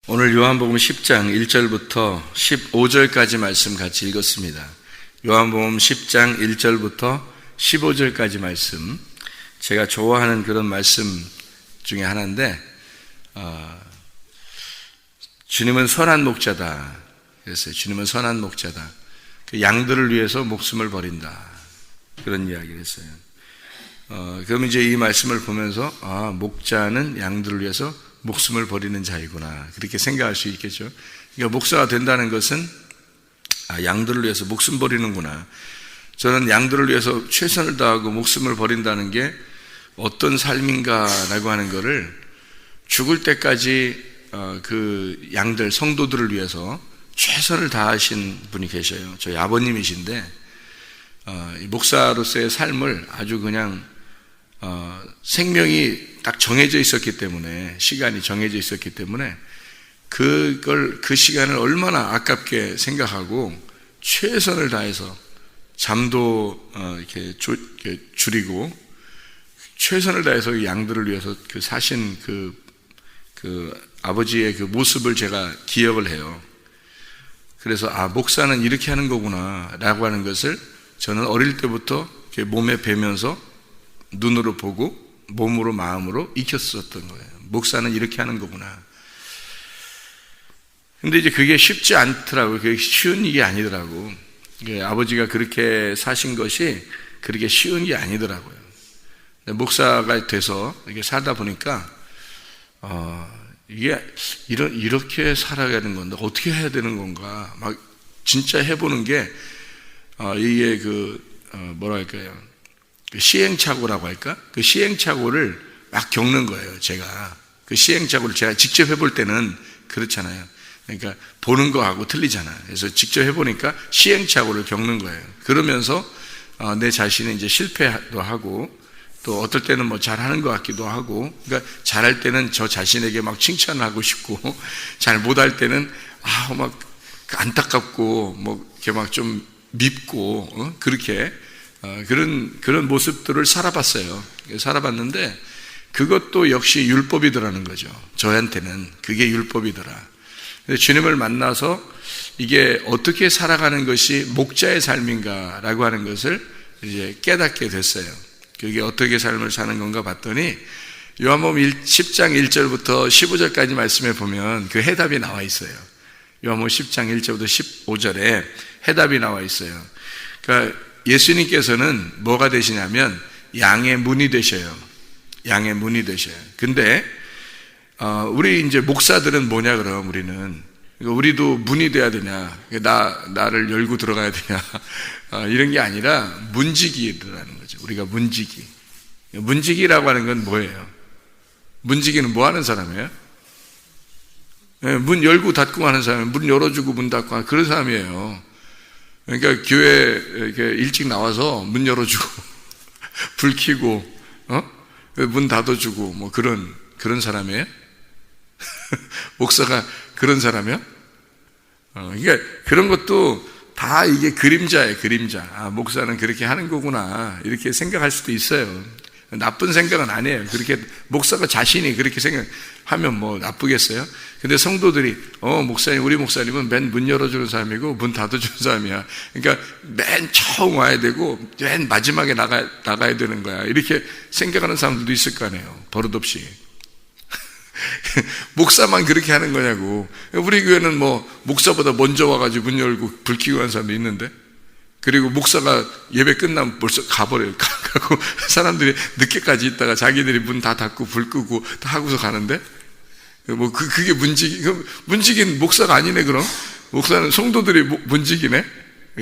오늘 요한복음 10장 1절부터 15절까지 말씀 같이 읽었습니다. 요한복음 10장 1절부터 15절까지 말씀, 제가 좋아하는 그런 말씀 중에 하나인데, 주님은 선한 목자다 그랬어요. 주님은 선한 목자다. 그 양들을 위해서 목숨을 버린다, 그런 이야기를 했어요. 그럼 이제 이 말씀을 보면서 목자는 양들을 위해서 목숨을 버리는 자이구나, 그렇게 생각할 수 있겠죠. 그러니까 목사가 된다는 것은 양들을 위해서 목숨 버리는구나. 저는 양들을 위해서 최선을 다하고 목숨을 버린다는 게 어떤 삶인가라고 하는 것을 죽을 때까지 그 양들, 성도들을 위해서 최선을 다하신 분이 계셔요. 저희 아버님이신데, 목사로서의 삶을 아주 그냥 생명이 딱 정해져 있었기 때문에, 시간이 정해져 있었기 때문에 그 시간을 얼마나 아깝게 생각하고 최선을 다해서 잠도 이렇게 줄이고 최선을 다해서 양들을 위해서 사신 그 아버지의 그 모습을 제가 기억을 해요. 그래서 목사는 이렇게 하는 거구나 라고 하는 것을 저는 어릴 때부터 몸에 배면서 눈으로 보고 몸으로 마음으로 익혔었던 거예요. 목사는 이렇게 하는 거구나. 근데 이제 그게 쉽지 않더라고요. 그게 쉬운 일이 아니더라고. 아버지가 그렇게 사신 것이 그렇게 쉬운 게 아니더라고요. 목사가 돼서 이렇게 살다 보니까 이게 이렇게 살아야 하는 건데 어떻게 해야 되는 건가 막 진짜 해보는 게 이게 뭐랄까요, 시행착오라고 할까? 그 시행착오를 막 겪는 거예요. 제가 그 시행착오를 제가 직접 해볼 때는 그렇잖아요. 그러니까 보는 거하고 틀리잖아요. 그래서 직접 해보니까 시행착오를 겪는 거예요. 그러면서 내 자신이 이제 실패도 하고, 또 어떨 때는 뭐 잘하는 것 같기도 하고, 그러니까 잘할 때는 저 자신에게 막 칭찬을 하고 싶고, 잘 못할 때는 막 안타깝고 뭐 이렇게 막 좀 밉고 그렇게 그런 모습들을 살아봤어요. 살아봤는데 그것도 역시 율법이더라는 거죠. 저한테는 그게 율법이더라. 주님을 만나서 이게 어떻게 살아가는 것이 목자의 삶인가라고 하는 것을 이제 깨닫게 됐어요. 그게 어떻게 삶을 사는 건가 봤더니 요한복음 10장 1절부터 15절까지 말씀에 보면 그 해답이 나와 있어요. 요한복음 10장 1절부터 15절에 해답이 나와 있어요. 그러니까 예수님께서는 뭐가 되시냐면 양의 문이 되셔요. 양의 문이 되셔요. 근데 우리 이제 목사들은 뭐냐, 그럼 우리도 문이 돼야 되냐, 나를 열고 들어가야 되냐, 이런 게 아니라 문지기라는 거죠. 우리가 문지기라고 하는 건 뭐예요? 문지기는 뭐 하는 사람이에요? 문 열고 닫고 하는 사람이에요. 문 열어주고 문 닫고 하는 그런 사람이에요. 그러니까 교회 이렇게 일찍 나와서 문 열어주고 불 켜고 문 닫아주고 뭐 그런 사람이에요? 목사가 그런 사람이야? 그러니까 그런 것도 다 이게 그림자예요. 그림자. 목사는 그렇게 하는 거구나, 이렇게 생각할 수도 있어요. 나쁜 생각은 아니에요. 그렇게 목사가 자신이 그렇게 생각하면 뭐 나쁘겠어요? 근데 성도들이 목사님, 우리 목사님은 맨 문 열어주는 사람이고 문 닫아주는 사람이야. 그러니까 맨 처음 와야 되고 맨 마지막에 나가야 되는 거야, 이렇게 생각하는 사람들도 있을 거 아니에요. 버릇없이. 목사만 그렇게 하는 거냐고. 우리 교회는 뭐 목사보다 먼저 와가지고 문 열고 불 켜고 하는 사람도 있는데, 그리고 목사가 예배 끝나면 벌써 가버려요. 가고 사람들이 늦게까지 있다가 자기들이 문 다 닫고 불 끄고 다 하고서 가는데, 뭐 그게 문지기는 목사가 아니네. 그럼 목사는 성도들이 문지기네.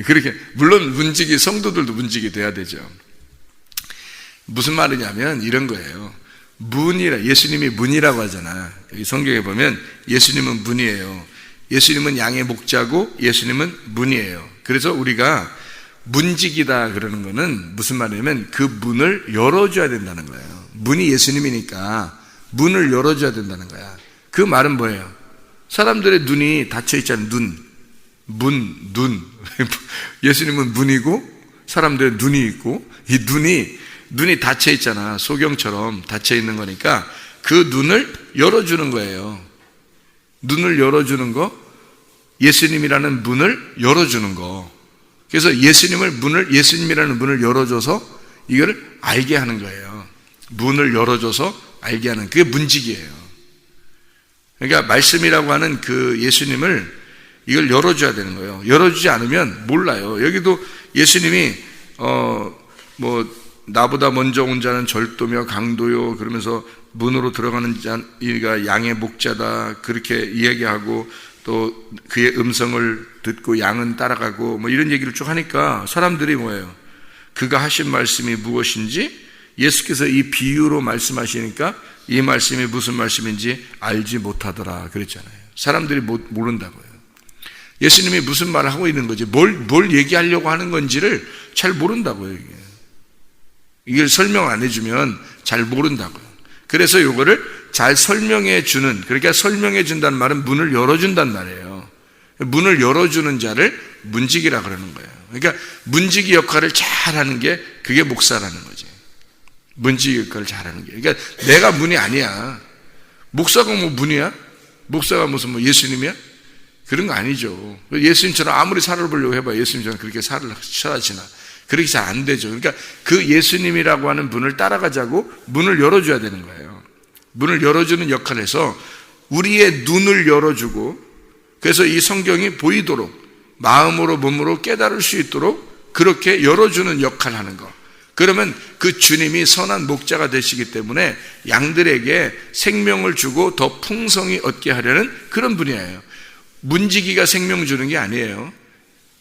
그렇게 물론 문지기 성도들도 문지기 돼야 되죠. 무슨 말이냐면 이런 거예요. 예수님이 문이라고 하잖아. 여기 성경에 보면 예수님은 문이에요. 예수님은 양의 목자고 예수님은 문이에요. 그래서 우리가 문지기다 그러는 거는 무슨 말이냐면 그 문을 열어줘야 된다는 거예요. 문이 예수님이니까 문을 열어줘야 된다는 거야. 그 말은 뭐예요? 사람들의 눈이 닫혀 있잖아요. 눈. 예수님은 문이고 사람들의 눈이 있고, 이 눈이 닫혀 있잖아. 소경처럼 닫혀 있는 거니까 그 눈을 열어주는 거예요. 눈을 열어주는 거, 예수님이라는 문을 열어주는 거. 그래서 예수님이라는 문을 열어줘서 이걸 알게 하는 거예요. 문을 열어줘서 알게 하는, 그게 문지기예요. 그러니까 말씀이라고 하는 그 예수님을 이걸 열어줘야 되는 거예요. 열어주지 않으면 몰라요. 여기도 예수님이 나보다 먼저 온 자는 절도며 강도요 그러면서 문으로 들어가는 자가 양의 목자다 그렇게 이야기하고, 또 그의 음성을 듣고 양은 따라가고 뭐 이런 얘기를 쭉 하니까 사람들이 뭐예요? 그가 하신 말씀이 무엇인지 예수께서 이 비유로 말씀하시니까 이 말씀이 무슨 말씀인지 알지 못하더라 그랬잖아요. 사람들이 모른다고요. 예수님이 무슨 말을 하고 있는 건지, 뭘 얘기하려고 하는 건지를 잘 모른다고요. 이걸 설명 안 해주면 잘 모른다고요. 그래서 이거를 잘 설명해 주는, 그러니까 설명해 준다는 말은 문을 열어준다는 말이에요. 문을 열어주는 자를 문지기라 그러는 거예요. 그러니까 문지기 역할을 잘하는 게 그게 목사라는 거지. 문지기 역할을 잘하는 게. 그러니까 내가 문이 아니야. 목사가 뭐 문이야? 목사가 무슨 뭐 예수님이야? 그런 거 아니죠. 예수님처럼 아무리 살아보려고 해봐 예수님처럼 그렇게 살아지나? 그렇게 잘 안 되죠. 그러니까 그 예수님이라고 하는 분을 따라가자고 문을 열어줘야 되는 거예요. 문을 열어주는 역할을 해서 우리의 눈을 열어주고, 그래서 이 성경이 보이도록 마음으로 몸으로 깨달을 수 있도록 그렇게 열어주는 역할을 하는 거. 그러면 그 주님이 선한 목자가 되시기 때문에 양들에게 생명을 주고 더 풍성히 얻게 하려는 그런 분이에요. 문지기가 생명 주는 게 아니에요.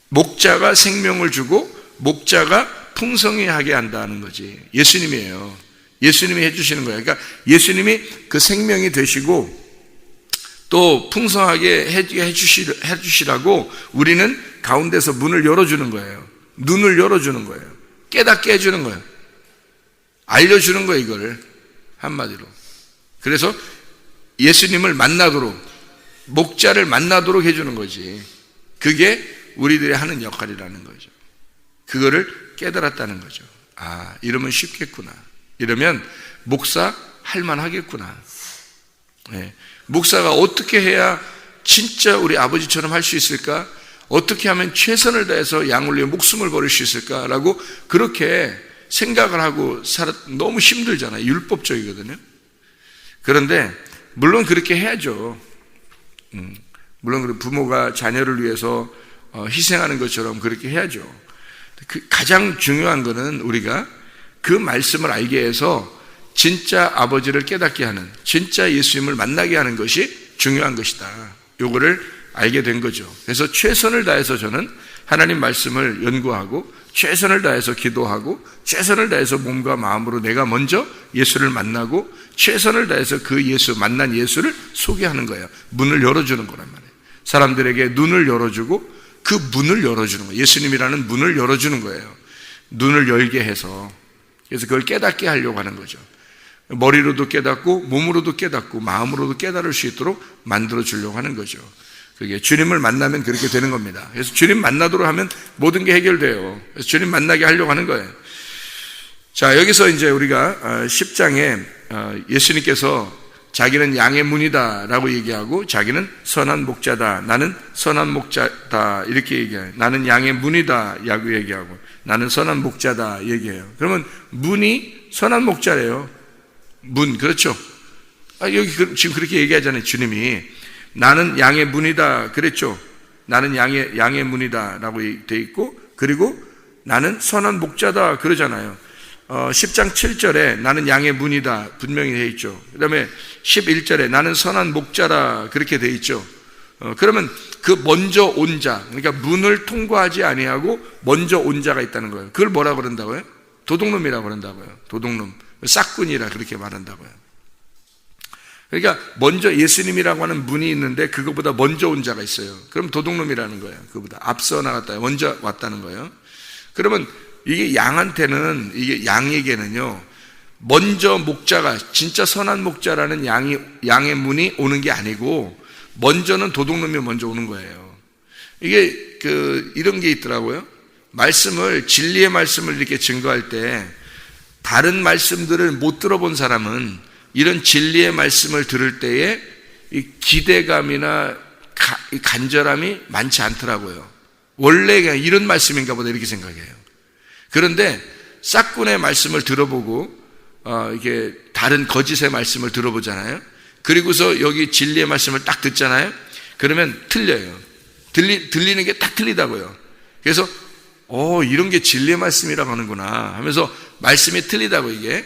목자가 생명을 주고 목자가 풍성히 하게 한다는 거지. 예수님이에요. 예수님이 해주시는 거예요. 그러니까 예수님이 그 생명이 되시고 또 풍성하게 해주시라고 우리는 가운데서 문을 열어주는 거예요. 눈을 열어주는 거예요. 깨닫게 해주는 거예요. 알려주는 거예요, 이걸. 한마디로. 그래서 예수님을 만나도록, 목자를 만나도록 해주는 거지. 그게 우리들이 하는 역할이라는 거죠. 그거를 깨달았다는 거죠. 아, 이러면 쉽겠구나. 이러면 목사 할만하겠구나. 네. 목사가 어떻게 해야 진짜 우리 아버지처럼 할 수 있을까? 어떻게 하면 최선을 다해서 양을 위해 목숨을 버릴 수 있을까라고 그렇게 생각을 하고 너무 힘들잖아요. 율법적이거든요. 그런데 물론 그렇게 해야죠. 물론 부모가 자녀를 위해서 희생하는 것처럼 그렇게 해야죠. 가장 중요한 것은 우리가 그 말씀을 알게 해서 진짜 아버지를 깨닫게 하는, 진짜 예수님을 만나게 하는 것이 중요한 것이다. 요거를 알게 된 거죠. 그래서 최선을 다해서 저는 하나님 말씀을 연구하고 최선을 다해서 기도하고 최선을 다해서 몸과 마음으로 내가 먼저 예수를 만나고 최선을 다해서 그 만난 예수를 소개하는 거예요. 문을 열어주는 거란 말이에요. 사람들에게 눈을 열어주고 그 문을 열어주는 거예요. 예수님이라는 문을 열어주는 거예요. 눈을 열게 해서. 그래서 그걸 깨닫게 하려고 하는 거죠. 머리로도 깨닫고 몸으로도 깨닫고 마음으로도 깨달을 수 있도록 만들어 주려고 하는 거죠. 그게 주님을 만나면 그렇게 되는 겁니다. 그래서 주님 만나도록 하면 모든 게 해결돼요. 그래서 주님 만나게 하려고 하는 거예요. 자, 여기서 이제 우리가 10장에 예수님께서 자기는 양의 문이다 라고 얘기하고 자기는 선한 목자다, 나는 선한 목자다 이렇게 얘기해요. 나는 양의 문이다 라고 얘기하고 나는 선한 목자다 얘기해요. 그러면 문이 선한 목자래요. 문, 그렇죠? 여기 지금 그렇게 얘기하잖아요. 주님이 나는 양의 문이다 그랬죠. 나는 양의 문이다 라고 돼 있고, 그리고 나는 선한 목자다 그러잖아요. 10장 7절에 나는 양의 문이다 분명히 돼 있죠. 그 다음에 11절에 나는 선한 목자라 그렇게 돼 있죠. 그러면 그 먼저 온 자, 그러니까 문을 통과하지 아니하고 먼저 온 자가 있다는 거예요. 그걸 뭐라 그런다고요? 도둑놈이라고 그런다고요. 도둑놈, 싹군이라 그렇게 말한다고요. 그러니까 먼저 예수님이라고 하는 문이 있는데 그거보다 먼저 온 자가 있어요. 그럼 도둑놈이라는 거예요. 그거보다 앞서 나갔다, 먼저 왔다는 거예요. 그러면 이게 양한테는, 이게 양에게는요, 먼저 목자가, 진짜 선한 목자라는 양의 문이 오는 게 아니고, 먼저는 도둑놈이 먼저 오는 거예요. 이게, 이런 게 있더라고요. 진리의 말씀을 이렇게 증거할 때, 다른 말씀들을 못 들어본 사람은 이런 진리의 말씀을 들을 때에 이 기대감이나 간절함이 많지 않더라고요. 원래 이런 말씀인가 보다 이렇게 생각해요. 그런데 싹군의 말씀을 들어보고 이게 다른 거짓의 말씀을 들어보잖아요. 그리고서 여기 진리의 말씀을 딱 듣잖아요. 그러면 틀려요. 들리는 게 딱 틀리다고요. 그래서 이런 게 진리의 말씀이라고 하는구나 하면서 말씀이 틀리다고 이게.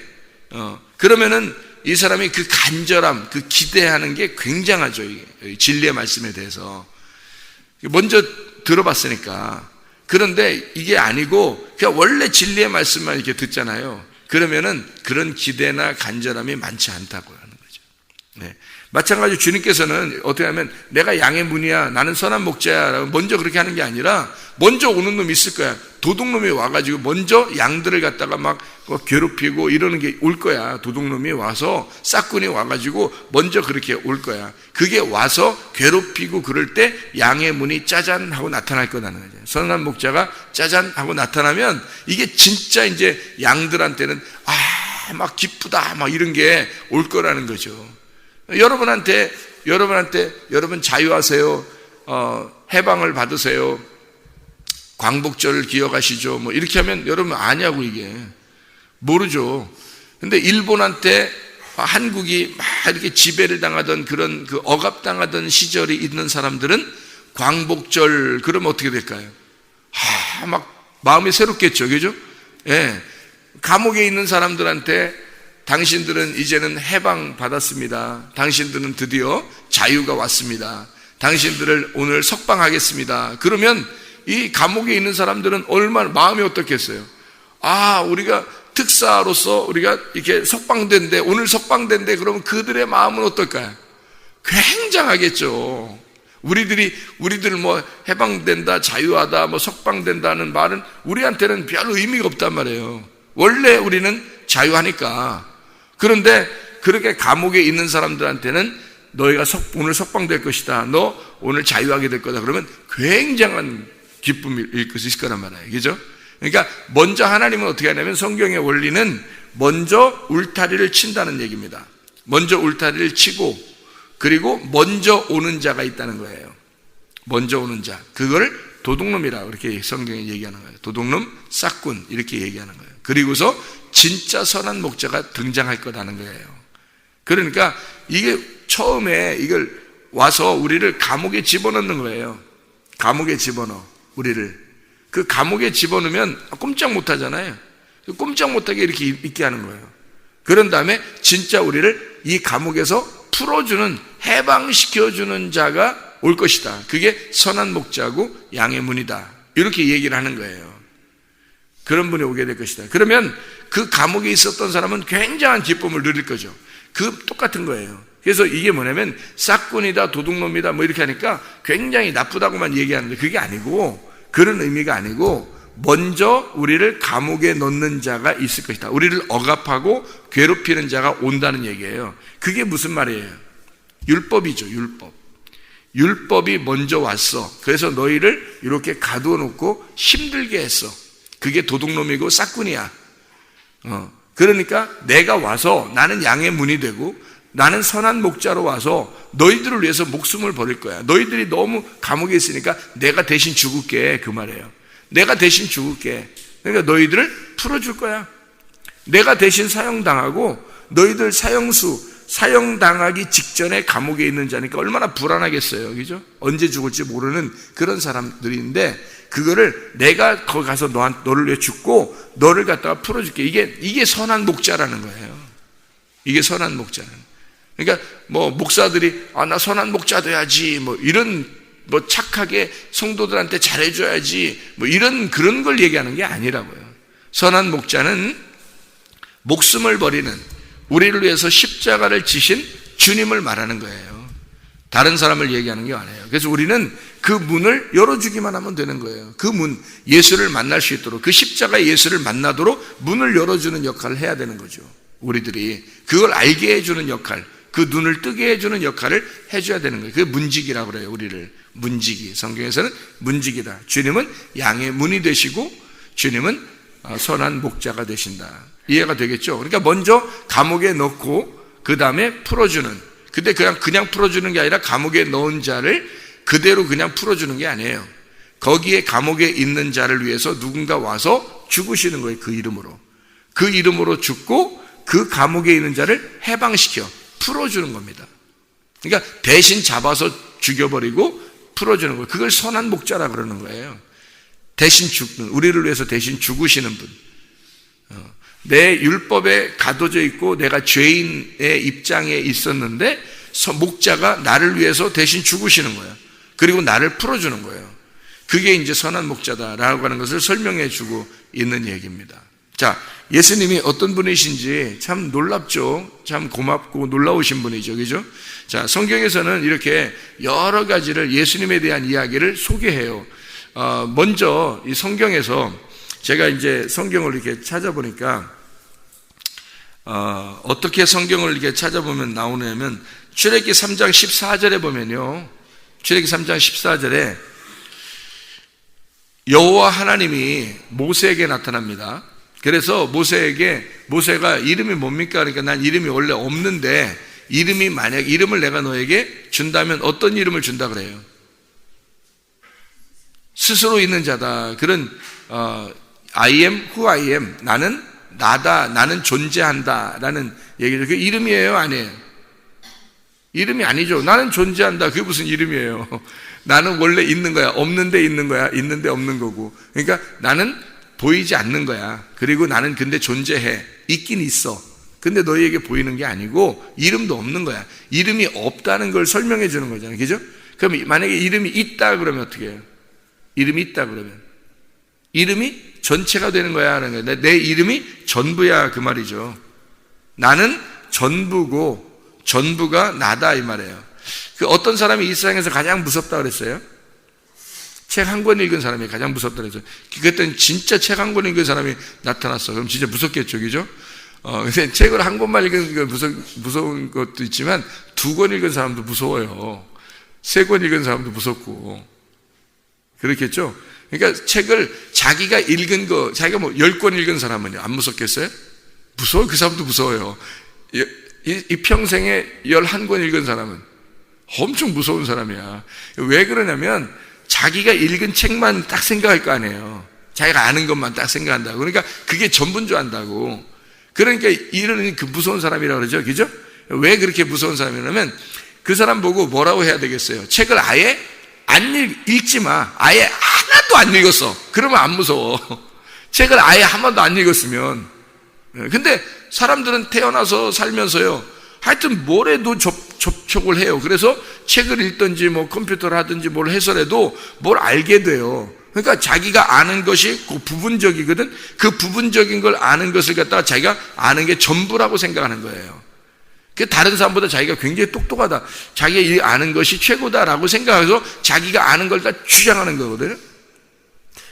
그러면은 이 사람이 그 간절함, 그 기대하는 게 굉장하죠. 이게 진리의 말씀에 대해서 먼저 들어봤으니까. 그런데 이게 아니고 그냥 원래 진리의 말씀만 이렇게 듣잖아요. 그러면은 그런 기대나 간절함이 많지 않다고 하는 거죠. 네. 마찬가지로 주님께서는 어떻게 하면 내가 양의 문이야, 나는 선한 목자야 라고 먼저 그렇게 하는 게 아니라 먼저 오는 놈이 있을 거야. 도둑놈이 와가지고 먼저 양들을 갖다가 막 괴롭히고 이러는 게 올 거야. 도둑놈이 와서, 싹군이 와가지고 먼저 그렇게 올 거야. 그게 와서 괴롭히고 그럴 때 양의 문이 짜잔 하고 나타날 거라는 거죠. 선한 목자가 짜잔 하고 나타나면 이게 진짜 이제 양들한테는 막 기쁘다 막 이런 게 올 거라는 거죠. 여러분한테 여러분 자유하세요, 해방을 받으세요, 광복절을 기억하시죠, 뭐 이렇게 하면 여러분 아냐고 이게 모르죠. 근데 일본한테 한국이 막 이렇게 지배를 당하던 그런 그 억압당하던 시절이 있는 사람들은 광복절 그러면 어떻게 될까요? 막 마음이 새롭겠죠, 그죠? 예, 감옥에 있는 사람들한테 당신들은 이제는 해방 받았습니다. 당신들은 드디어 자유가 왔습니다. 당신들을 오늘 석방하겠습니다. 그러면 이 감옥에 있는 사람들은 얼마나 마음이 어떻겠어요? 우리가 특사로서 우리가 이렇게 석방된대, 오늘 석방된대. 그러면 그들의 마음은 어떨까요? 굉장하겠죠. 우리들 뭐 해방된다, 자유하다, 뭐 석방된다는 말은 우리한테는 별 의미가 없단 말이에요. 원래 우리는 자유하니까. 그런데 그렇게 감옥에 있는 사람들한테는 너희가 오늘 석방될 것이다, 너 오늘 자유하게 될 거다 그러면 굉장한 기쁨일 것이 있을 거란 말이에요. 그죠? 그러니까 먼저 하나님은 어떻게 하냐면 성경의 원리는 먼저 울타리를 친다는 얘기입니다. 먼저 울타리를 치고 그리고 먼저 오는 자가 있다는 거예요. 먼저 오는 자, 그걸 도둑놈이라고 이렇게 성경에 얘기하는 거예요. 도둑놈, 싹군 이렇게 얘기하는 거예요. 그리고서 진짜 선한 목자가 등장할 거라는 거예요. 그러니까 이게 처음에 이걸 와서 우리를 감옥에 집어넣는 거예요. 감옥에 집어넣어 우리를. 그 감옥에 집어넣으면 꼼짝 못하잖아요. 꼼짝 못하게 이렇게 있게 하는 거예요. 그런 다음에 진짜 우리를 이 감옥에서 풀어주는, 해방시켜주는 자가 올 것이다. 그게 선한 목자고 양의 문이다. 이렇게 얘기를 하는 거예요. 그런 분이 오게 될 것이다. 그러면 그 감옥에 있었던 사람은 굉장한 기쁨을 누릴 거죠. 똑같은 거예요. 그래서 이게 뭐냐면 싹군이다, 도둑놈이다 뭐 이렇게 하니까 굉장히 나쁘다고만 얘기하는데 그게 아니고, 그런 의미가 아니고 먼저 우리를 감옥에 넣는 자가 있을 것이다. 우리를 억압하고 괴롭히는 자가 온다는 얘기예요. 그게 무슨 말이에요? 율법이죠. 율법이 먼저 왔어. 그래서 너희를 이렇게 가두어 놓고 힘들게 했어. 그게 도둑놈이고 싹군이야. 그러니까 내가 와서 나는 양의 문이 되고 나는 선한 목자로 와서 너희들을 위해서 목숨을 버릴 거야. 너희들이 너무 감옥에 있으니까 내가 대신 죽을게. 그 말이에요. 내가 대신 죽을게. 그러니까 너희들을 풀어줄 거야. 내가 대신 사형당하고 너희들 사형당하기 직전에 감옥에 있는 자니까 얼마나 불안하겠어요. 그죠? 언제 죽을지 모르는 그런 사람들인데 그거를 내가 거기 가서 너를 위해 죽고 너를 갖다가 풀어줄게. 이게 선한 목자라는 거예요. 이게 선한 목자라는. 그러니까 뭐 목사들이 나 선한 목자 돼야지 뭐 이런 뭐 착하게 성도들한테 잘해줘야지 뭐 이런 그런 걸 얘기하는 게 아니라고요. 선한 목자는 목숨을 버리는, 우리를 위해서 십자가를 지신 주님을 말하는 거예요. 다른 사람을 얘기하는 게 아니에요. 그래서 우리는 그 문을 열어주기만 하면 되는 거예요. 그 문, 예수를 만날 수 있도록, 그 십자가 예수를 만나도록 문을 열어주는 역할을 해야 되는 거죠. 우리들이 그걸 알게 해주는 역할, 그 눈을 뜨게 해주는 역할을 해줘야 되는 거예요. 그게 문지기라고 그래요. 우리를 문지기, 성경에서는 문지기다. 주님은 양의 문이 되시고 주님은 선한 목자가 되신다. 이해가 되겠죠? 그러니까 먼저 감옥에 넣고 그 다음에 풀어주는, 근데 그냥 풀어주는 게 아니라 감옥에 넣은 자를 그대로 그냥 풀어주는 게 아니에요. 거기에 감옥에 있는 자를 위해서 누군가 와서 죽으시는 거예요. 그 이름으로. 그 이름으로 죽고 그 감옥에 있는 자를 해방시켜 풀어주는 겁니다. 그러니까 대신 잡아서 죽여버리고 풀어주는 거예요. 그걸 선한 목자라 그러는 거예요. 대신 죽는, 우리를 위해서 대신 죽으시는 분. 내 율법에 가둬져 있고 내가 죄인의 입장에 있었는데 목자가 나를 위해서 대신 죽으시는 거예요. 그리고 나를 풀어주는 거예요. 그게 이제 선한 목자다라고 하는 것을 설명해 주고 있는 얘기입니다. 자, 예수님이 어떤 분이신지 참 놀랍죠. 참 고맙고 놀라우신 분이죠. 그죠? 자, 성경에서는 이렇게 여러 가지를 예수님에 대한 이야기를 소개해요. 먼저 이 성경에서 제가 이제 성경을 이렇게 찾아보니까 어떻게 성경을 이렇게 찾아보면 나오냐면 출애굽기 3장 14절에 보면요. 출애굽기 3장 14절에 여호와 하나님이 모세에게 나타납니다. 그래서 모세가 이름이 뭡니까? 그러니까 난 이름이 원래 없는데 만약 이름을 내가 너에게 준다면 어떤 이름을 준다 그래요? 스스로 있는 자다. 그런 I am who I am. 나는 나다. 나는 존재한다. 라는 얘기죠. 그게 이름이에요? 아니에요? 이름이 아니죠. 나는 존재한다. 그게 무슨 이름이에요? 나는 원래 있는 거야. 없는데 있는 거야. 있는데 없는 거고. 그러니까 나는 보이지 않는 거야. 그리고 나는 근데 존재해. 있긴 있어. 근데 너희에게 보이는 게 아니고 이름도 없는 거야. 이름이 없다는 걸 설명해 주는 거잖아요. 그죠? 그럼 만약에 이름이 있다 그러면 어떻게 해요? 이름이 있다 그러면 이름이 전체가 되는 거야 하는 거야. 내 이름이 전부야 그 말이죠. 나는 전부고 전부가 나다 이 말이에요. 그 어떤 사람이 이 세상에서 가장 무섭다 그랬어요? 책 한 권 읽은 사람이 가장 무섭다 그랬어요. 그때는 진짜 책 한 권 읽은 사람이 나타났어. 그럼 진짜 무섭겠죠, 그죠? 근데 책을 한 권만 읽은 건 무서운 것도 있지만 2권 읽은 사람도 무서워요. 3권 읽은 사람도 무섭고 그렇겠죠? 그러니까 책을 자기가 읽은 거, 자기가 뭐 10권 읽은 사람은요, 안 무섭겠어요? 무서워요. 그 사람도 무서워요. 이 평생에 11권 읽은 사람은 엄청 무서운 사람이야. 왜 그러냐면 자기가 읽은 책만 딱 생각할 거 아니에요. 자기가 아는 것만 딱 생각한다고. 그러니까 그게 전부인 줄 안다고. 그러니까 이런 그 무서운 사람이라고 그러죠. 그죠? 왜 그렇게 무서운 사람이냐면 그 사람 보고 뭐라고 해야 되겠어요? 책을 아예 읽지 마. 아예 하나도 안 읽었어. 그러면 안 무서워. 책을 아예 한 번도 안 읽었으면. 근데 사람들은 태어나서 살면서요, 하여튼 뭘 해도 접촉을 해요. 그래서 책을 읽든지 뭐 컴퓨터를 하든지 뭘 해서라도 뭘 알게 돼요. 그러니까 자기가 아는 것이 그 부분적이거든. 그 부분적인 걸 아는 것을 갖다가 자기가 아는 게 전부라고 생각하는 거예요. 그 다른 사람보다 자기가 굉장히 똑똑하다. 자기가 아는 것이 최고다라고 생각해서 자기가 아는 걸 다 주장하는 거거든요.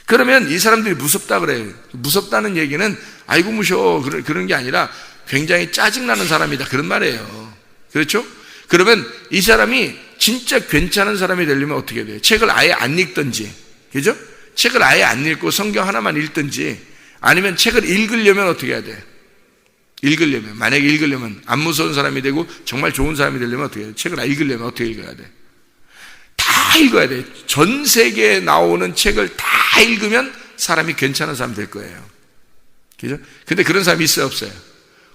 그러면 이 사람들이 무섭다 그래요. 무섭다는 얘기는 아이고 무서워 그런 게 아니라 굉장히 짜증나는 사람이다 그런 말이에요. 그렇죠? 그러면 이 사람이 진짜 괜찮은 사람이 되려면 어떻게 돼요? 책을 아예 안 읽든지, 그죠? 책을 아예 안 읽고 성경 하나만 읽든지, 아니면 책을 읽으려면 어떻게 해야 돼? 만약에 읽으려면 안 무서운 사람이 되고 정말 좋은 사람이 되려면 어떻게 해야 돼? 책을 읽으려면 어떻게 읽어야 돼? 다 읽어야 돼. 전 세계에 나오는 책을 다 읽으면 사람이 괜찮은 사람 될 거예요. 그죠? 근데 그런 사람이 있어요, 없어요?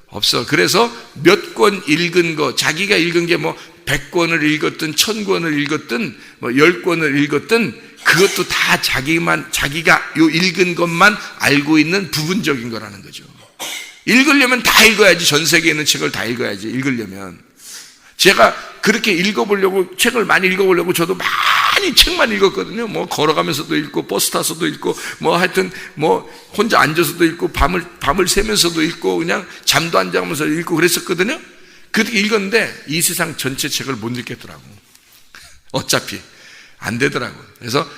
없어. 그래서 몇 권 읽은 거, 자기가 읽은 게 뭐 100권을 읽었든 1000권을 읽었든 뭐 10권을 읽었든 그것도 다 자기가 요 읽은 것만 알고 있는 부분적인 거라는 거죠. 읽으려면 다 읽어야지. 전 세계에 있는 책을 다 읽어야지. 읽으려면. 제가 그렇게 읽어보려고, 책을 많이 읽어보려고 저도 많이 책만 읽었거든요. 뭐 걸어가면서도 읽고 버스 타서도 읽고 뭐 하여튼 뭐 혼자 앉아서도 읽고 밤을 새면서도 읽고 그냥 잠도 안 자면서 읽고 그랬었거든요. 그렇게 읽었는데 이 세상 전체 책을 못 읽겠더라고. 어차피 안 되더라고. 그래서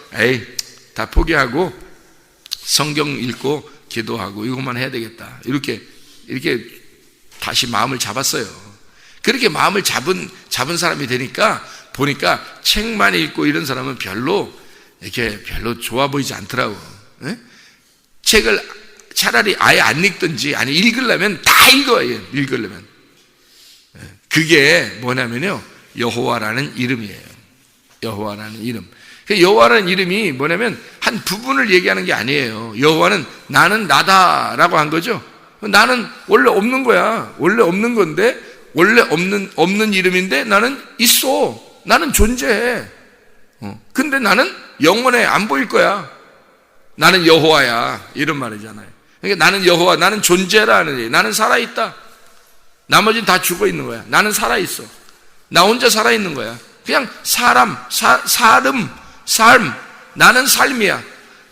다 포기하고 성경 읽고 기도하고 이것만 해야 되겠다. 이렇게 다시 마음을 잡았어요. 그렇게 마음을 잡은 사람이 되니까 보니까 책만 읽고 이런 사람은 별로 좋아 보이지 않더라고. 네? 책을 차라리 아예 안 읽든지, 아니 읽으려면 다 읽어야 해요. 읽으려면 그게 뭐냐면요, 여호와라는 이름이에요. 여호와라는 이름. 여호와라는 이름이 뭐냐면 한 부분을 얘기하는 게 아니에요. 여호와는 나는 나다라고 한 거죠. 나는 원래 없는 거야. 원래 없는 건데, 원래 없는 이름인데 나는 있어. 나는 존재해. 근데 나는 영원해. 안 보일 거야. 나는 여호와야. 이런 말이잖아요. 그러니까 나는 여호와, 나는 존재라는 얘기. 나는 살아있다. 나머지는 다 죽어 있는 거야. 나는 살아있어. 나 혼자 살아있는 거야. 그냥 삶. 나는 삶이야.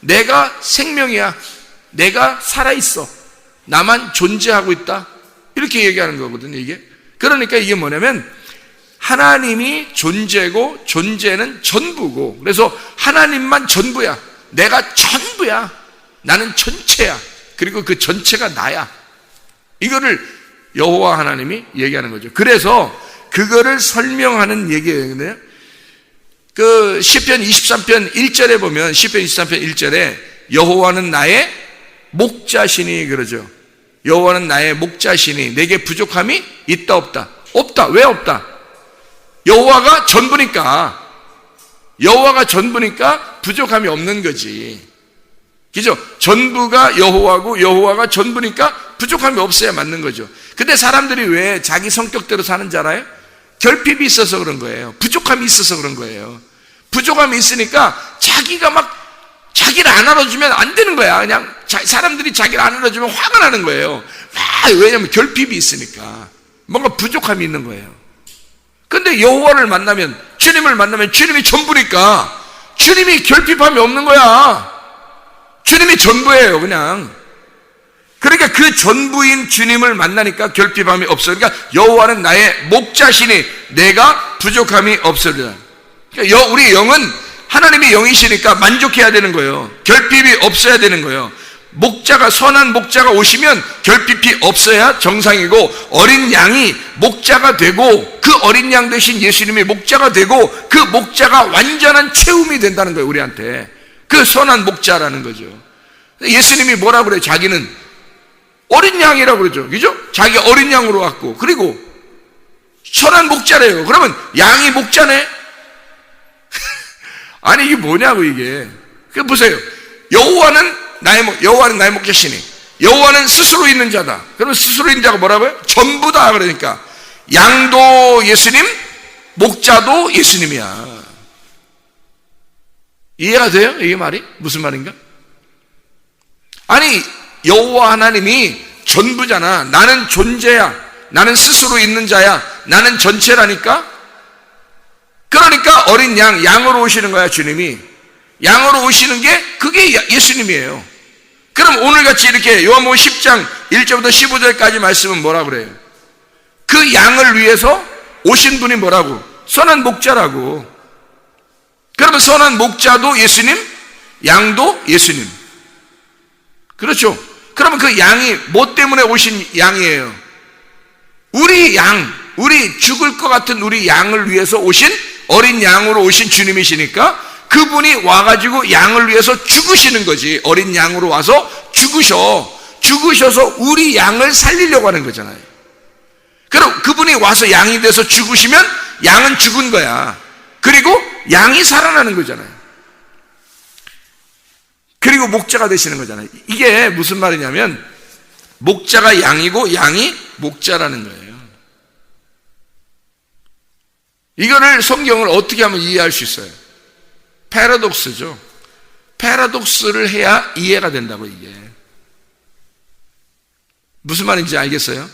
내가 생명이야. 내가 살아있어. 나만 존재하고 있다. 이렇게 얘기하는 거거든요, 이게. 그러니까 이게 뭐냐면 하나님이 존재고 존재는 전부고, 그래서 하나님만 전부야. 내가 전부야. 나는 전체야. 그리고 그 전체가 나야. 이거를 여호와 하나님이 얘기하는 거죠. 그래서 그거를 설명하는 얘기예요. 그 시편 23편 1절에 보면, 시편 23편 1절에 여호와는 나의 목자시니 그러죠. 여호와는 나의 목자시니 내게 부족함이 있다 없다? 없다. 왜 없다? 여호와가 전부니까. 여호와가 전부니까 부족함이 없는 거지. 그죠? 전부가 여호와고 여호와가 전부니까 부족함이 없어야 맞는 거죠. 근데 사람들이 왜 자기 성격대로 사는 줄 알아요? 결핍이 있어서 그런 거예요. 부족함이 있어서 그런 거예요. 부족함이 있으니까 자기가 막 자기를 안 알아주면 안 되는 거야. 그냥 사람들이 자기를 안 알아주면 화가 나는 거예요. 왜냐면 결핍이 있으니까. 뭔가 부족함이 있는 거예요. 근데 여호와를 만나면, 주님을 만나면 주님이 전부니까 주님이 결핍함이 없는 거야. 주님이 전부예요, 그냥. 그러니까 그 전부인 주님을 만나니까 결핍함이 없어요. 그러니까 여호와는 나의 목자시니 내가 부족함이 없으리라. 그러니까 우리 영은 하나님이 영이시니까 만족해야 되는 거예요. 결핍이 없어야 되는 거예요. 목자가, 선한 목자가 오시면 결핍이 없어야 정상이고, 어린 양이 목자가 되고 그 어린 양 대신 예수님이 목자가 되고 그 목자가 완전한 채움이 된다는 거예요, 우리한테. 그 선한 목자라는 거죠. 예수님이 뭐라 그래요? 자기는 어린 양이라고 그러죠. 그죠? 자기 어린 양으로 왔고, 그리고 선한 목자래요. 그러면 양이 목자네? 아니, 이게 뭐냐고, 이게. 그 보세요. 여호와는 나의 목자시니 여호와는 스스로 있는 자다. 그러면 스스로 있는 자가 뭐라고요? 전부다. 그러니까 양도 예수님, 목자도 예수님이야. 이해가 돼요? 이게 말이? 무슨 말인가? 아니, 여호와 하나님이 전부잖아. 나는 존재야. 나는 스스로 있는 자야. 나는 전체라니까. 그러니까 어린 양으로 오시는 거야, 주님이. 양으로 오시는 게 그게 예수님이에요. 그럼 오늘같이 이렇게 요한복음 10장 1절부터 15절까지 말씀은 뭐라 그래요? 그 양을 위해서 오신 분이 뭐라고? 선한 목자라고. 그러면 선한 목자도 예수님, 양도 예수님. 그렇죠? 그러면 그 양이 뭐 때문에 오신 양이에요? 우리 죽을 것 같은 우리 양을 위해서 오신, 어린 양으로 오신 주님이시니까 그분이 와가지고 양을 위해서 죽으시는 거지. 어린 양으로 와서 죽으셔서 우리 양을 살리려고 하는 거잖아요. 그럼 그분이 와서 양이 돼서 죽으시면 양은 죽은 거야. 그리고 양이 살아나는 거잖아요. 그리고 목자가 되시는 거잖아요. 이게 무슨 말이냐면 목자가 양이고 양이 목자라는 거예요. 이거를 성경을 어떻게 하면 이해할 수 있어요? 패러독스죠. 패러독스를 해야 이해가 된다고. 이게 무슨 말인지 알겠어요?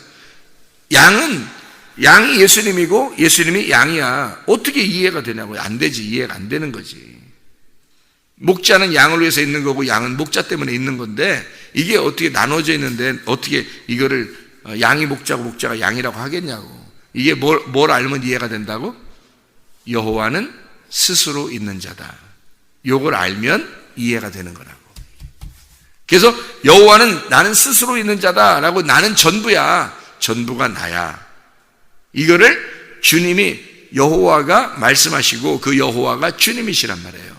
양이 예수님이고 예수님이 양이야. 어떻게 이해가 되냐고요? 안 되지. 이해가 안 되는 거지. 목자는 양을 위해서 있는 거고 양은 목자 때문에 있는 건데, 이게 어떻게 나눠져 있는데 어떻게 이거를 양이 목자고 목자가 양이라고 하겠냐고. 이게 뭘 알면 이해가 된다고? 여호와는 스스로 있는 자다. 요걸 알면 이해가 되는 거라고. 그래서 여호와는 나는 스스로 있는 자다라고, 나는 전부야. 전부가 나야. 이거를 주님이, 여호와가 말씀하시고 그 여호와가 주님이시란 말이에요.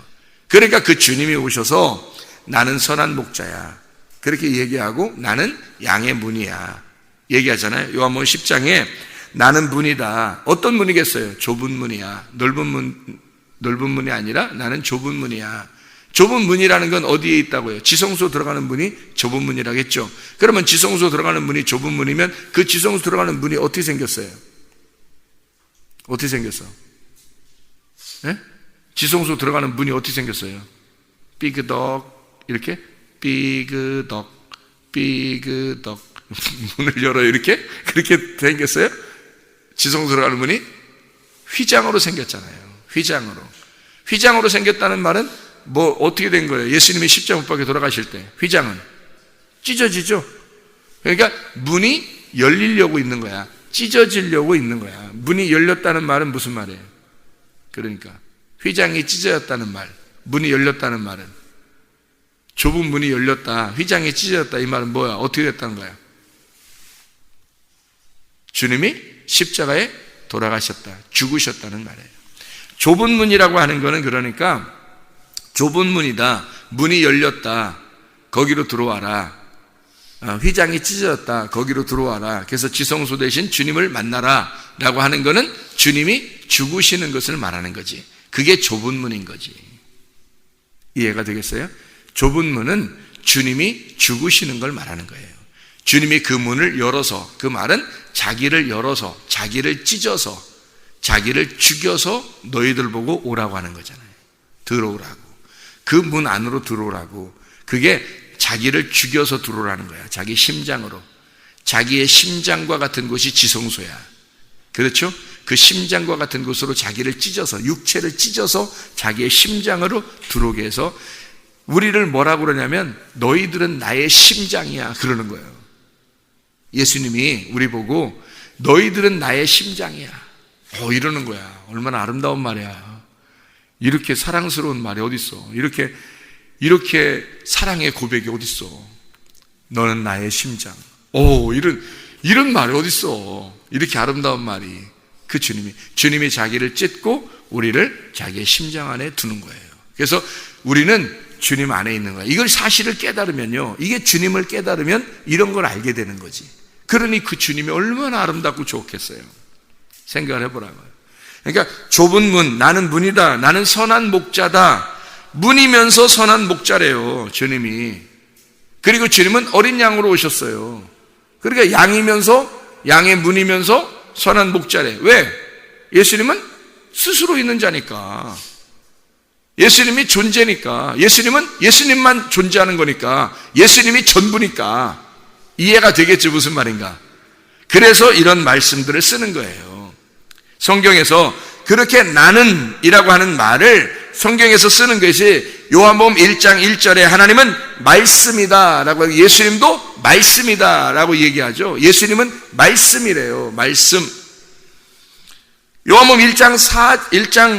그러니까 그 주님이 오셔서 나는 선한 목자야. 그렇게 얘기하고 나는 양의 문이야. 얘기하잖아요. 요한복음 10장에 나는 문이다. 어떤 문이겠어요? 좁은 문이야. 넓은 문이 아니라 나는 좁은 문이야. 좁은 문이라는 건 어디에 있다고요? 지성소 들어가는 문이 좁은 문이라겠죠. 그러면 지성소 들어가는 문이 좁은 문이면 그 지성소 들어가는 문이 어떻게 생겼어요? 어떻게 생겼어? 네? 지성소 들어가는 문이 어떻게 생겼어요? 삐그덕 이렇게 삐그덕 문을 열어요. 이렇게? 그렇게 생겼어요? 지성소 들어가는 문이 휘장으로 생겼잖아요. 휘장으로 생겼다는 말은 뭐 어떻게 된 거예요? 예수님이 십자가 못 박혀 돌아가실 때 휘장은 찢어지죠. 그러니까 문이 열리려고 있는 거야. 찢어지려고 있는 거야. 문이 열렸다는 말은 무슨 말이에요? 그러니까 휘장이 찢어졌다는 말, 문이 열렸다는 말은 좁은 문이 열렸다, 휘장이 찢어졌다, 이 말은 뭐야? 어떻게 됐다는 거야? 주님이 십자가에 돌아가셨다, 죽으셨다는 말이에요. 좁은 문이라고 하는 거는 그러니까 좁은 문이다, 문이 열렸다, 거기로 들어와라, 휘장이 찢어졌다, 거기로 들어와라. 그래서 지성소 대신 주님을 만나라 라고 하는 거는 주님이 죽으시는 것을 말하는 거지. 그게 좁은 문인 거지. 이해가 되겠어요? 좁은 문은 주님이 죽으시는 걸 말하는 거예요. 주님이 그 문을 열어서, 그 말은 자기를 열어서, 자기를 찢어서, 자기를 죽여서 너희들 보고 오라고 하는 거잖아요. 들어오라고. 그 문 안으로 들어오라고. 그게 자기를 죽여서 들어오라는 거야. 자기 심장으로. 자기의 심장과 같은 곳이 지성소야. 그렇죠? 그 심장과 같은 곳으로 자기를 찢어서, 육체를 찢어서 자기의 심장으로 들어오게 해서 우리를 뭐라고 그러냐면 너희들은 나의 심장이야 그러는 거예요. 예수님이 우리 보고 너희들은 나의 심장이야 이러는 거야. 얼마나 아름다운 말이야. 이렇게 사랑스러운 말이 어딨어. 이렇게 사랑의 고백이 어딨어. 너는 나의 심장. 이런 말이 어딨어. 이렇게 아름다운 말이. 그 주님이 자기를 찢고 우리를 자기의 심장 안에 두는 거예요. 그래서 우리는 주님 안에 있는 거야. 이걸 사실을 깨달으면요, 이게 주님을 깨달으면 이런 걸 알게 되는 거지. 그러니 그 주님이 얼마나 아름답고 좋겠어요. 생각을 해보라고요. 그러니까 좁은 문, 나는 문이다, 나는 선한 목자다. 문이면서 선한 목자래요, 주님이. 그리고 주님은 어린 양으로 오셨어요. 그러니까 양의 문이면서 선한 목자래. 왜? 예수님은 스스로 있는 자니까. 예수님이 존재니까. 예수님은 예수님만 존재하는 거니까. 예수님이 전부니까. 이해가 되겠죠, 무슨 말인가? 그래서 이런 말씀들을 쓰는 거예요. 성경에서 그렇게 나는 이라고 하는 말을 성경에서 쓰는 것이 요한복음 1장 1절에 하나님은 말씀이다 라고 하고 예수님도 말씀이다 라고 얘기하죠. 예수님은 말씀이래요. 말씀. 요한복음 1장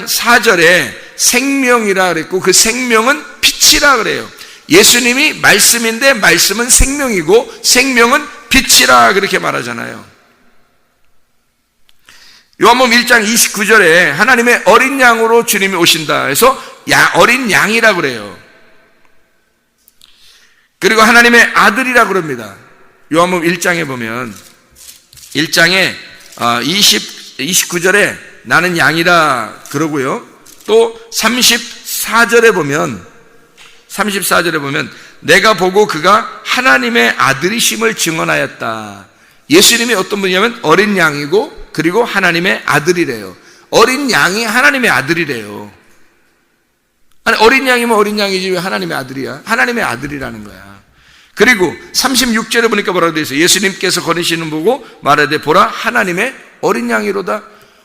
4절에 생명이라 그랬고 그 생명은 빛이라 그래요. 예수님이 말씀인데 말씀은 생명이고 생명은 빛이라 그렇게 말하잖아요. 요한복음 1장 29절에 하나님의 어린 양으로 주님이 오신다 해서 어린 양이라 그래요. 그리고 하나님의 아들이라 그럽니다. 요한복음 1장에 보면 1장에 29절에 나는 양이라 그러고요. 또 34절에 보면 내가 보고 그가 하나님의 아들이심을 증언하였다. 예수님이 어떤 분이냐면 어린 양이고 그리고 하나님의 아들이래요. 어린 양이 하나님의 아들이래요. 아니, 어린 양이면 어린 양이지 왜 하나님의 아들이야? 하나님의 아들이라는 거야. 그리고 36절에 보니까 뭐라고 되어 있어요? 예수님께서 거니시는 보고 말하되 보라 하나님의 어린 양이로다.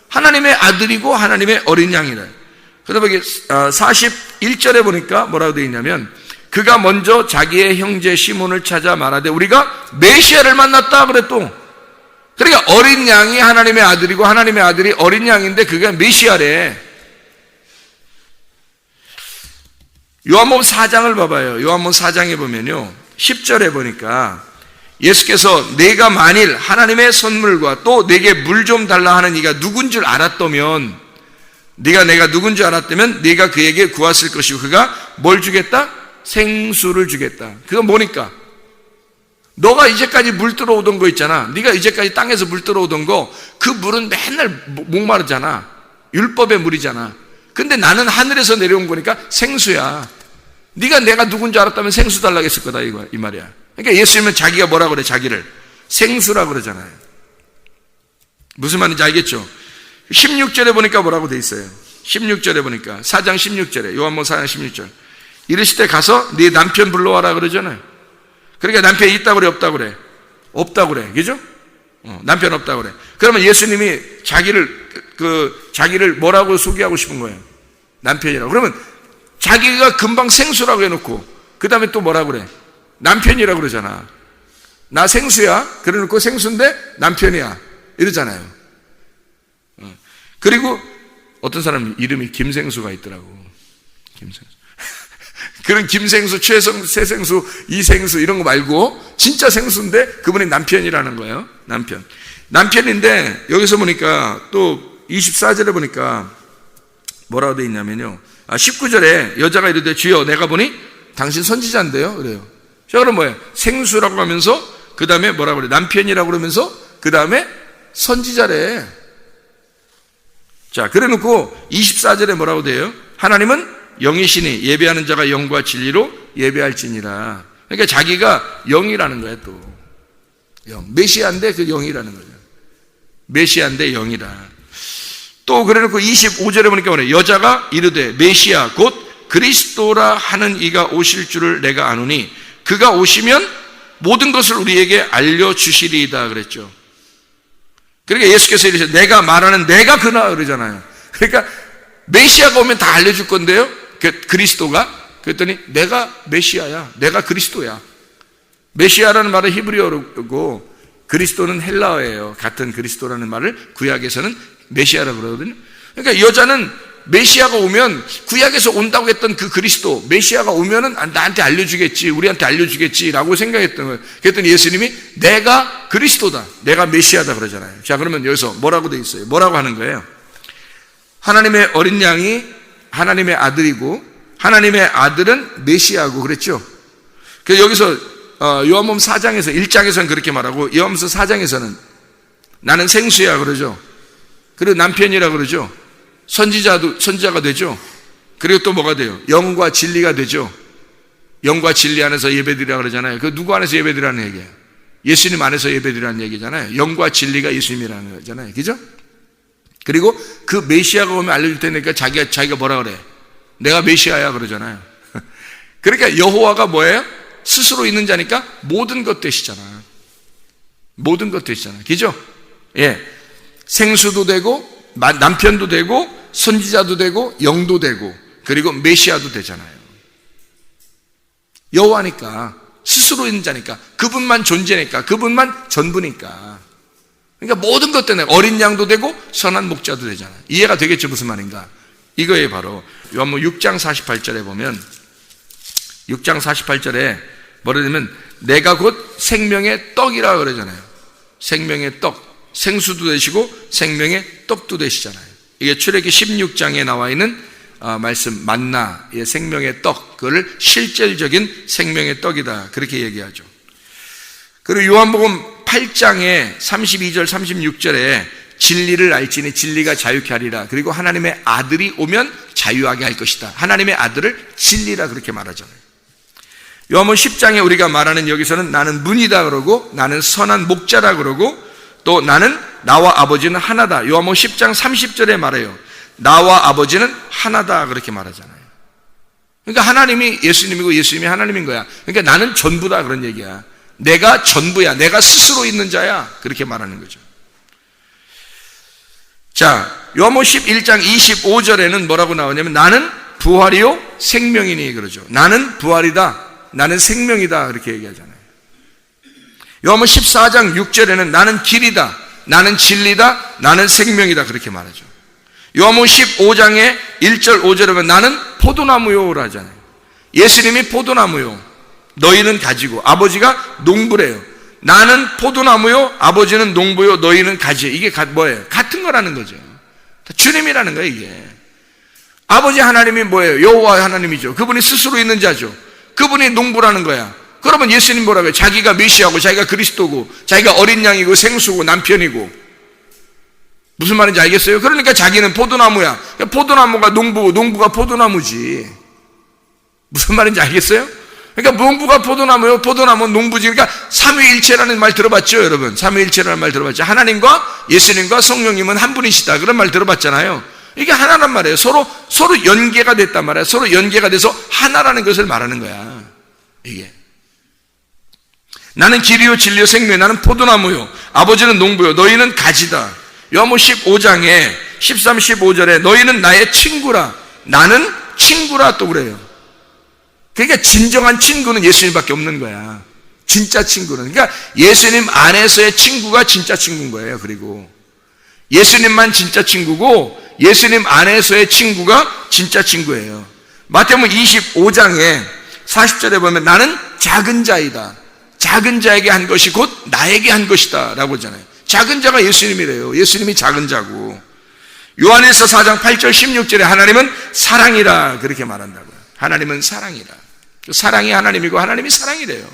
하나님의 아들이고 하나님의 어린 양이래. 그러다 보니 41절에 보니까 뭐라고 되어 있냐면 그가 먼저 자기의 형제 시몬을 찾아 말하되 우리가 메시아를 만났다 그랬또. 그러니까 어린 양이 하나님의 아들이고 하나님의 아들이 어린 양인데 그게 메시아래. 요한복음 4장을 봐봐요. 요한복음 4장에 보면요 10절에 보니까 예수께서 내가 만일 하나님의 선물과 또 내게 물 좀 달라 하는 이가 누군 줄 알았다면 내가 누군 줄 알았다면 네가 그에게 구했을 것이고 그가 뭘 주겠다? 생수를 주겠다. 그건 뭐니까? 너가 이제까지 물 들어오던 거 있잖아. 네가 이제까지 땅에서 물 들어오던 거, 그 물은 맨날 목마르잖아. 율법의 물이잖아. 근데 나는 하늘에서 내려온 거니까 생수야. 네가 내가 누군지 알았다면 생수 달라고 했을 거다, 이 말이야. 그러니까 예수님은 자기가 뭐라 그래? 자기를 생수라 그러잖아요. 무슨 말인지 알겠죠? 16절에 보니까 뭐라고 돼 있어요? 16절에 보니까 4장 16절에 요한복음 4장 16절 이르실 때 가서 네 남편 불러와라 그러잖아요. 그러니까 남편이 있다고 그래, 없다고 그래? 없다고 그래, 그죠? 남편 없다고 그래. 그러면 예수님이 자기를 뭐라고 소개하고 싶은 거예요? 남편이라고. 그러면 자기가 금방 생수라고 해놓고 그 다음에 또 뭐라고 그래? 남편이라고 그러잖아. 나 생수야. 그래놓고 생수인데 남편이야 이러잖아요. 그리고 어떤 사람 이름이 김생수가 있더라고. 김생수. 그런 김생수, 최생수, 새생수, 이생수 이런 거 말고 진짜 생수인데 그분이 남편이라는 거예요. 남편인데 여기서 보니까 또 24절에 보니까 뭐라고 돼 있냐면요. 19절에 여자가 이르되 주여 내가 보니 당신 선지자인데요. 그래요. 자, 그럼 뭐예요? 생수라고 하면서 그 다음에 뭐라고 그래? 남편이라고 그러면서 그 다음에 선지자래. 자, 그래 놓고 24절에 뭐라고 돼요? 하나님은 영이시니 예배하는 자가 영과 진리로 예배할지니라. 그러니까 자기가 영이라는 거야. 또 영, 메시아인데 그 영이라는 거죠. 메시아인데 영이라. 또 그래 놓고 25절에 보니까 뭐래? 여자가 이르되 메시아 곧 그리스도라 하는 이가 오실 줄을 내가 아노니 그가 오시면 모든 것을 우리에게 알려주시리이다 그랬죠. 그러니까 예수께서 이러셔. 내가 말하는 내가 그나 그러잖아요. 그러니까 메시아가 오면 다 알려줄 건데요. 그리스도가. 그랬더니 내가 메시아야. 내가 그리스도야. 메시아라는 말은 히브리어고 그리스도는 헬라어예요. 같은 그리스도라는 말을 구약에서는 메시아라고 그러거든요. 그러니까 여자는 메시아가 오면 구약에서 온다고 했던 그 그리스도, 메시아가 오면은 나한테 알려주겠지, 우리한테 알려주겠지라고 생각했던 거예요. 그랬더니 예수님이 내가 그리스도다, 내가 메시아다 그러잖아요. 자, 그러면 여기서 뭐라고 돼 있어요? 뭐라고 하는 거예요? 하나님의 어린 양이 하나님의 아들이고 하나님의 아들은 메시아고 그랬죠. 그래서 여기서 요한복음 4장에서 1장에서는 그렇게 말하고 요한복음 4장에서는 나는 생수야 그러죠. 그리고 남편이라 그러죠. 선지자가 되죠. 그리고 또 뭐가 돼요? 영과 진리가 되죠. 영과 진리 안에서 예배드리라 그러잖아요. 그 누구 안에서 예배드리라는 얘기예요? 예수님 안에서 예배드리라는 얘기잖아요. 영과 진리가 예수님이라는 거잖아요. 그죠? 그리고 그 메시아가 오면 알려줄 테니까 자기가 뭐라 그래? 내가 메시아야 그러잖아요. 그러니까 여호와가 뭐예요? 스스로 있는 자니까 모든 것 되시잖아. 모든 것 되시잖아. 그죠? 예. 생수도 되고 남편도 되고 선지자도 되고 영도 되고 그리고 메시아도 되잖아요. 여호와니까 스스로 있는 자니까 그분만 존재니까 그분만 전부니까 그러니까 모든 것 때문에 어린 양도 되고 선한 목자도 되잖아요. 이해가 되겠죠? 무슨 말인가? 이거에 바로 요한복음 6장 48절에 보면 6장 48절에 뭐라 하냐면 내가 곧 생명의 떡이라 그러잖아요. 생명의 떡, 생수도 되시고 생명의 떡도 되시잖아요. 이게 출애기 16장에 나와 있는 말씀 만나의 생명의 떡, 그거를 실질적인 생명의 떡이다 그렇게 얘기하죠. 그리고 요한복음 8장에 32절 36절에 진리를 알지니 진리가 자유케 하리라. 그리고 하나님의 아들이 오면 자유하게 할 것이다. 하나님의 아들을 진리라 그렇게 말하잖아요. 요한복음 10장에 우리가 말하는 여기서는 나는 문이다 그러고 나는 선한 목자라 그러고 또 나는 나와 아버지는 하나다. 요한복음 10장 30절에 말해요. 나와 아버지는 하나다 그렇게 말하잖아요. 그러니까 하나님이 예수님이고 예수님이 하나님인 거야. 그러니까 나는 전부다 그런 얘기야. 내가 전부야. 내가 스스로 있는 자야. 그렇게 말하는 거죠. 자, 요한복음 11장 25절에는 뭐라고 나오냐면 나는 부활이요 생명이니 그러죠. 나는 부활이다. 나는 생명이다. 그렇게 얘기하잖아요. 요한복음 14장 6절에는 나는 길이다. 나는 진리다. 나는 생명이다. 그렇게 말하죠. 요한복음 15장에 1절 5절에 보면 나는 포도나무요라 하잖아요. 예수님이 포도나무요. 너희는 가지고 아버지가 농부래요. 나는 포도나무요. 아버지는 농부요. 너희는 가지. 이게 뭐예요? 같은 거라는 거죠. 주님이라는 거예요. 이게. 아버지 하나님이 뭐예요? 여호와 하나님이죠. 그분이 스스로 있는 자죠. 그분이 농부라는 거야. 그러면 예수님 뭐라고 해요? 자기가 메시아고 자기가 그리스도고 자기가 어린 양이고 생수고 남편이고. 무슨 말인지 알겠어요? 그러니까 자기는 포도나무야. 포도나무가 농부고 농부가 포도나무지. 무슨 말인지 알겠어요? 그러니까 농부가 포도나무요, 포도나무는 농부지. 그러니까 삼위일체라는 말 들어봤죠, 여러분? 삼위일체라는 말 들어봤죠? 하나님과 예수님과 성령님은 한 분이시다, 그런 말 들어봤잖아요. 이게 하나란 말이에요. 서로 연계가 됐단 말이에요. 서로 연계가 돼서 하나라는 것을 말하는 거야. 이게 나는 길이요 진리요 생명이요, 나는 포도나무요, 아버지는 농부요, 너희는 가지다. 요한복음 15장에 13, 15절에 너희는 나의 친구라, 나는 친구라 또 그래요. 그러니까 진정한 친구는 예수님밖에 없는 거야. 진짜 친구는. 그러니까 예수님 안에서의 친구가 진짜 친구인 거예요. 그리고 예수님만 진짜 친구고 예수님 안에서의 친구가 진짜 친구예요. 마태복음 25장에 40절에 보면 나는 작은 자이다. 작은 자에게 한 것이 곧 나에게 한 것이다 라고 하잖아요. 작은 자가 예수님이래요. 예수님이 작은 자고. 요한일서 4장 8절 16절에 하나님은 사랑이라 그렇게 말한다고요. 하나님은 사랑이라. 사랑이 하나님이고 하나님이 사랑이래요.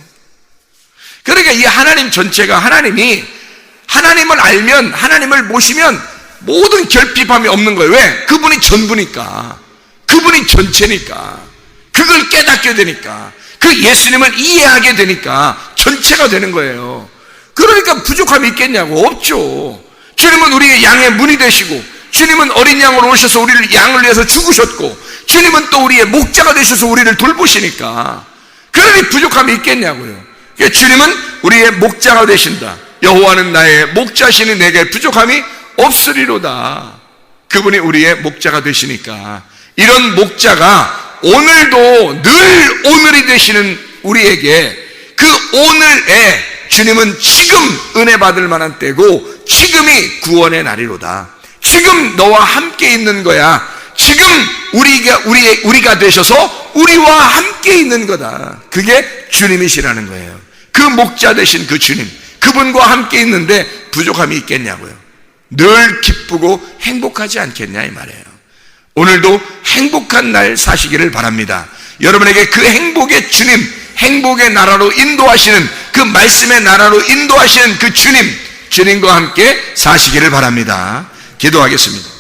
그러니까 이 하나님 전체가 하나님을 알면, 하나님을 모시면 모든 결핍함이 없는 거예요. 왜? 그분이 전부니까. 그분이 전체니까. 그걸 깨닫게 되니까. 그 예수님을 이해하게 되니까 전체가 되는 거예요. 그러니까 부족함이 있겠냐고. 없죠. 주님은 우리의 양의 문이 되시고, 주님은 어린 양으로 오셔서 우리를 양을 위해서 죽으셨고, 주님은 또 우리의 목자가 되셔서 우리를 돌보시니까. 그러니 부족함이 있겠냐고요. 그러니까 주님은 우리의 목자가 되신다. 여호와는 나의 목자시니 내게 부족함이 없으리로다. 그분이 우리의 목자가 되시니까. 이런 목자가 오늘도 늘 오늘이 되시는 우리에게, 그 오늘에 주님은 지금 은혜 받을 만한 때고 지금이 구원의 날이로다. 지금 너와 함께 있는 거야. 지금 우리가 되셔서 우리와 함께 있는 거다. 그게 주님이시라는 거예요. 그 목자 되신 그 주님, 그분과 함께 있는데 부족함이 있겠냐고요. 늘 기쁘고 행복하지 않겠냐 이 말이에요. 오늘도 행복한 날 사시기를 바랍니다. 여러분에게 그 행복의 주님, 행복의 나라로 인도하시는, 그 말씀의 나라로 인도하시는 그 주님과 함께 사시기를 바랍니다. 기도하겠습니다.